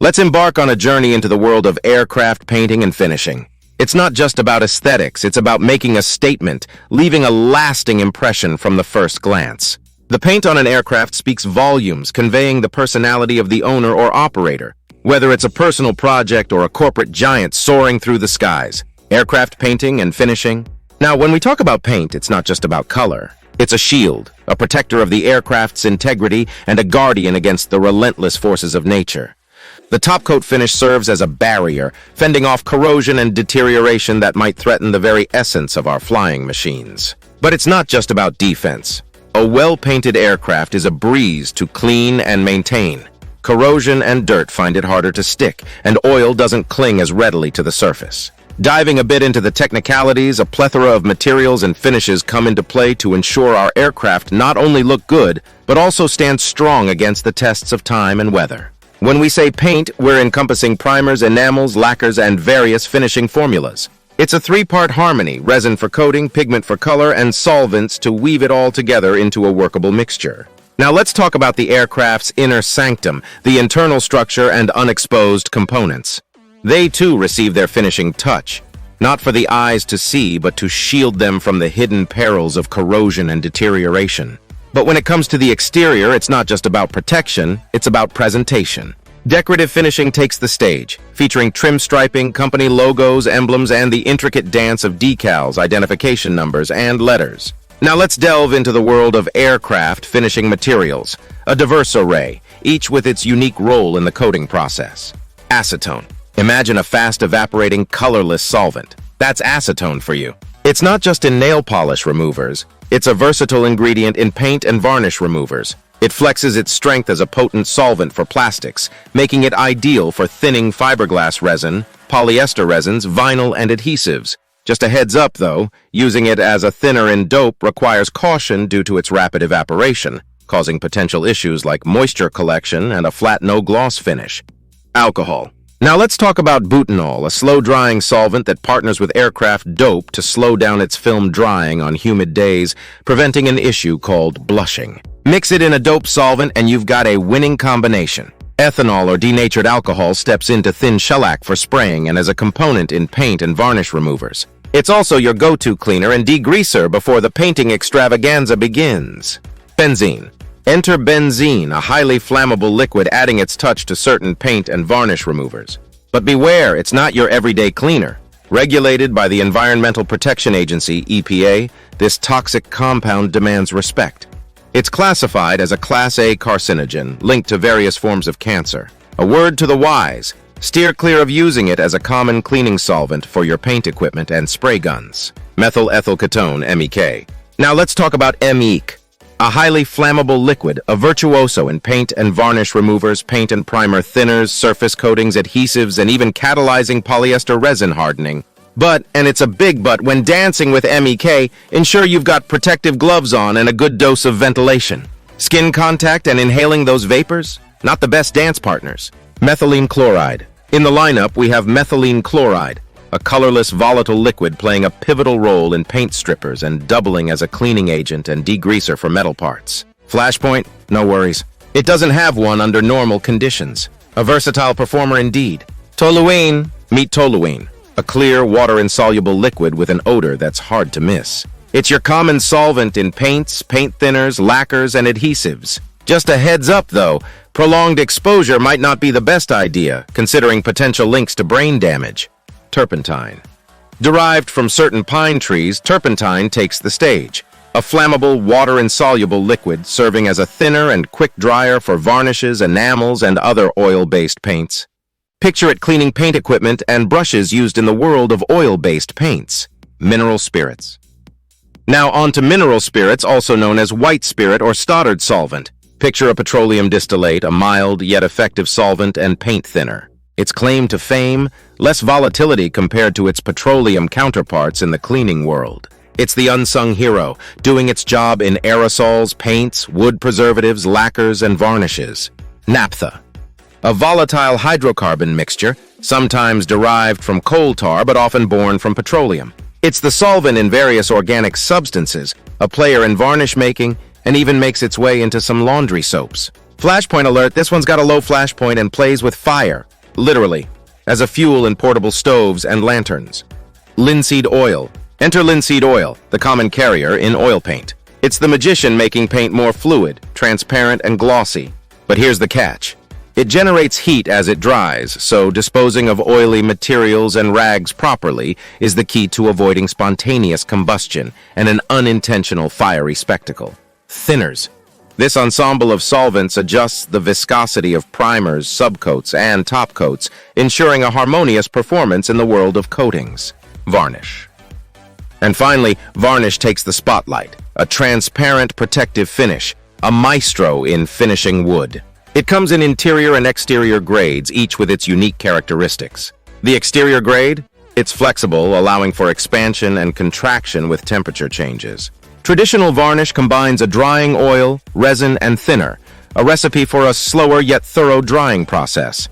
Let's embark on a journey into the world of aircraft painting and finishing. It's not just about aesthetics, it's about making a statement, leaving a lasting impression from the first glance. The paint on an aircraft speaks volumes, conveying the personality of the owner or operator, whether it's a personal project or a corporate giant soaring through the skies. Aircraft painting and finishing. Now, when we talk about paint, it's not just about color. It's a shield, a protector of the aircraft's integrity, and a guardian against the relentless forces of nature. The top coat finish serves as a barrier, fending off corrosion and deterioration that might threaten the very essence of our flying machines. But it's not just about defense. A well-painted aircraft is a breeze to clean and maintain. Corrosion and dirt find it harder to stick, and oil doesn't cling as readily to the surface. Diving a bit into the technicalities, a plethora of materials and finishes come into play to ensure our aircraft not only look good, but also stand strong against the tests of time and weather. When we say paint, we're encompassing primers, enamels, lacquers, and various finishing formulas. It's a three-part harmony: resin for coating, pigment for color, and solvents to weave it all together into a workable mixture. Now let's talk about the aircraft's inner sanctum, the internal structure and unexposed components. They too receive their finishing touch, not for the eyes to see, but to shield them from the hidden perils of corrosion and deterioration. But when it comes to the exterior, it's not just about protection, it's about presentation. Decorative finishing takes the stage, featuring trim striping, company logos, emblems, and the intricate dance of decals, identification numbers, and letters. Now let's delve into the world of aircraft finishing materials, a diverse array, each with its unique role in the coating process. Acetone. Imagine a fast evaporating, colorless solvent. That's acetone for you. It's not just in nail polish removers. It's a versatile ingredient in paint and varnish removers. It flexes its strength as a potent solvent for plastics, making it ideal for thinning fiberglass resin, polyester resins, vinyl, and adhesives. Just a heads up, though, using it as a thinner in dope requires caution due to its rapid evaporation, causing potential issues like moisture collection and a flat no-gloss finish. Alcohol. Now let's talk about butanol, a slow-drying solvent that partners with aircraft dope to slow down its film drying on humid days, preventing an issue called blushing. Mix it in a dope solvent and you've got a winning combination. Ethanol or denatured alcohol steps into thin shellac for spraying and as a component in paint and varnish removers. It's also your go-to cleaner and degreaser before the painting extravaganza begins. Benzene. Enter benzene, a highly flammable liquid adding its touch to certain paint and varnish removers. But beware, it's not your everyday cleaner. Regulated by the Environmental Protection Agency, EPA, this toxic compound demands respect. It's classified as a Class A carcinogen, linked to various forms of cancer. A word to the wise: steer clear of using it as a common cleaning solvent for your paint equipment and spray guns. Methyl ethyl ketone, MEK. Now let's talk about MEK. A highly flammable liquid, a virtuoso in paint and varnish removers, paint and primer thinners, surface coatings, adhesives, and even catalyzing polyester resin hardening. But, and it's a big but, when dancing with MEK, ensure you've got protective gloves on and a good dose of ventilation. Skin contact and inhaling those vapors? Not the best dance partners. Methylene chloride. In the lineup, we have methylene chloride, a colorless, volatile liquid playing a pivotal role in paint strippers and doubling as a cleaning agent and degreaser for metal parts. Flashpoint? No worries. It doesn't have one under normal conditions. A versatile performer indeed. Toluene. Meet toluene, a clear, water-insoluble liquid with an odor that's hard to miss. It's your common solvent in paints, paint thinners, lacquers, and adhesives. Just a heads up, though, prolonged exposure might not be the best idea, considering potential links to brain damage. Turpentine. Derived from certain pine trees, turpentine takes the stage. A flammable, water-insoluble liquid serving as a thinner and quick dryer for varnishes, enamels, and other oil-based paints. Picture it cleaning paint equipment and brushes used in the world of oil-based paints. Mineral spirits. Now on to mineral spirits, also known as white spirit or Stoddard solvent. Picture a petroleum distillate, a mild yet effective solvent and paint thinner. Its claim to fame, less volatility compared to its petroleum counterparts in the cleaning world. It's the unsung hero, doing its job in aerosols, paints, wood preservatives, lacquers, and varnishes. Naphtha. A volatile hydrocarbon mixture, sometimes derived from coal tar but often born from petroleum. It's the solvent in various organic substances, a player in varnish making, and even makes its way into some laundry soaps. Flashpoint alert, this one's got a low flashpoint and plays with fire, literally, as a fuel in portable stoves and lanterns. Linseed oil. Enter linseed oil, the common carrier in oil paint. It's the magician making paint more fluid, transparent, and glossy. But here's the catch. It generates heat as it dries, so disposing of oily materials and rags properly is the key to avoiding spontaneous combustion and an unintentional fiery spectacle. Thinners. This ensemble of solvents adjusts the viscosity of primers, subcoats, and topcoats, ensuring a harmonious performance in the world of coatings. Varnish. And finally, varnish takes the spotlight. A transparent protective finish, a maestro in finishing wood. It comes in interior and exterior grades, each with its unique characteristics. The exterior grade? It's flexible, allowing for expansion and contraction with temperature changes. Traditional varnish combines a drying oil, resin, and thinner, a recipe for a slower yet thorough drying process.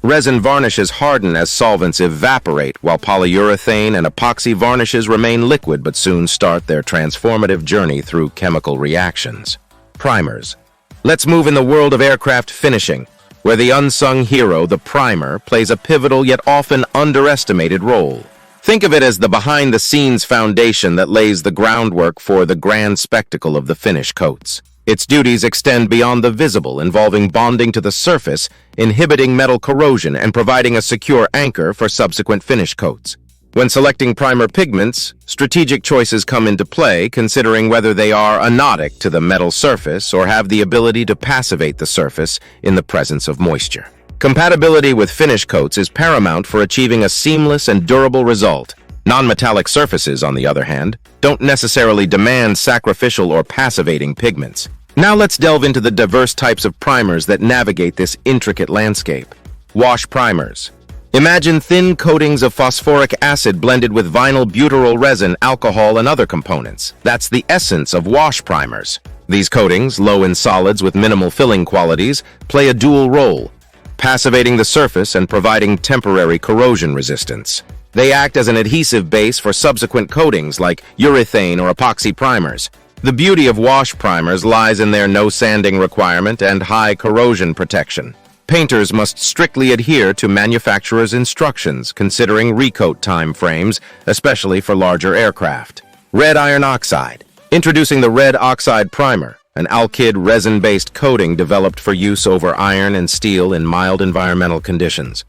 Resin varnishes harden as solvents evaporate, while polyurethane and epoxy varnishes remain liquid but soon start their transformative journey through chemical reactions. Primers. Let's move in the world of aircraft finishing, where the unsung hero, the primer, plays a pivotal yet often underestimated role. Think of it as the behind-the-scenes foundation that lays the groundwork for the grand spectacle of the finish coats. Its duties extend beyond the visible, involving bonding to the surface, inhibiting metal corrosion, and providing a secure anchor for subsequent finish coats. When selecting primer pigments, strategic choices come into play, considering whether they are anodic to the metal surface or have the ability to passivate the surface in the presence of moisture. Compatibility with finish coats is paramount for achieving a seamless and durable result. Non-metallic surfaces, on the other hand, don't necessarily demand sacrificial or passivating pigments. Now let's delve into the diverse types of primers that navigate this intricate landscape. Wash primers. Imagine thin coatings of phosphoric acid blended with vinyl butyryl resin, alcohol, and other components. That's the essence of wash primers. These coatings, low in solids with minimal filling qualities, play a dual role, passivating the surface and providing temporary corrosion resistance. They act as an adhesive base for subsequent coatings like urethane or epoxy primers. The beauty of wash primers lies in their no sanding requirement and high corrosion protection. Painters must strictly adhere to manufacturer's instructions, considering recoat time frames, especially for larger aircraft. Red iron oxide. Introducing the red oxide primer, an alkyd resin-based coating developed for use over iron and steel in mild environmental conditions.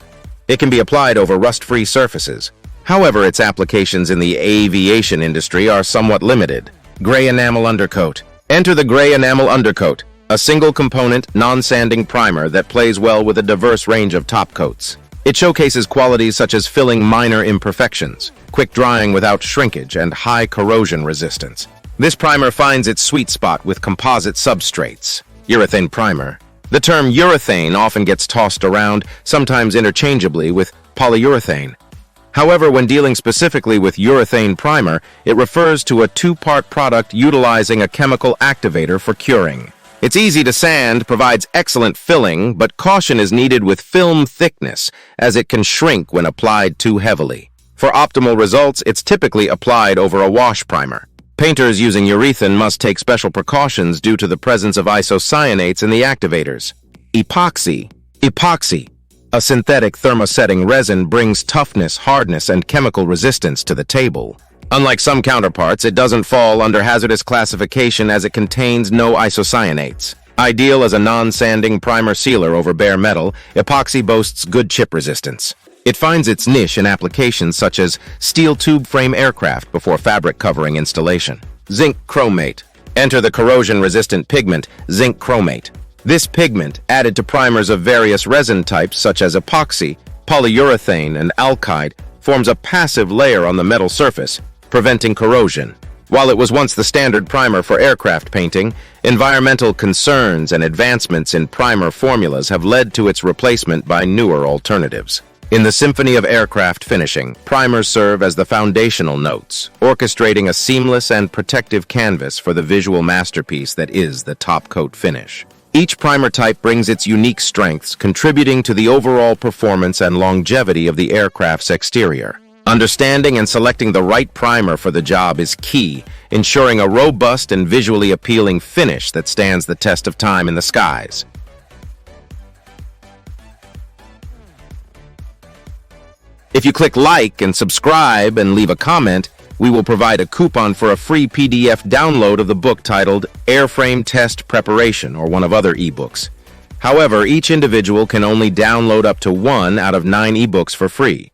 It can be applied over rust-free surfaces. However, its applications in the aviation industry are somewhat limited. Gray enamel undercoat. Enter the gray enamel undercoat, a single-component, non-sanding primer that plays well with a diverse range of top coats. It showcases qualities such as filling minor imperfections, quick drying without shrinkage, and high corrosion resistance. This primer finds its sweet spot with composite substrates. Urethane primer. The term urethane often gets tossed around, sometimes interchangeably with polyurethane. However, when dealing specifically with urethane primer, it refers to a two-part product utilizing a chemical activator for curing. It's easy to sand, provides excellent filling, but caution is needed with film thickness, as it can shrink when applied too heavily. For optimal results, it's typically applied over a wash primer. Painters using urethane must take special precautions due to the presence of isocyanates in the activators. Epoxy. Epoxy, a synthetic thermosetting resin, brings toughness, hardness, and chemical resistance to the table. Unlike some counterparts, it doesn't fall under hazardous classification as it contains no isocyanates. Ideal as a non-sanding primer sealer over bare metal, epoxy boasts good chip resistance. It finds its niche in applications such as steel tube frame aircraft before fabric covering installation. Zinc chromate. Enter the corrosion-resistant pigment, zinc chromate. This pigment, added to primers of various resin types such as epoxy, polyurethane, and alkyd, forms a passive layer on the metal surface, preventing corrosion. While it was once the standard primer for aircraft painting, environmental concerns and advancements in primer formulas have led to its replacement by newer alternatives. In the symphony of aircraft finishing, primers serve as the foundational notes, orchestrating a seamless and protective canvas for the visual masterpiece that is the top coat finish. Each primer type brings its unique strengths, contributing to the overall performance and longevity of the aircraft's exterior. Understanding and selecting the right primer for the job is key, ensuring a robust and visually appealing finish that stands the test of time in the skies. If you click like and subscribe and leave a comment, we will provide a coupon for a free PDF download of the book titled Airframe Test Preparation, or one of other ebooks. However, each individual can only download up to 1 out of 9 ebooks for free.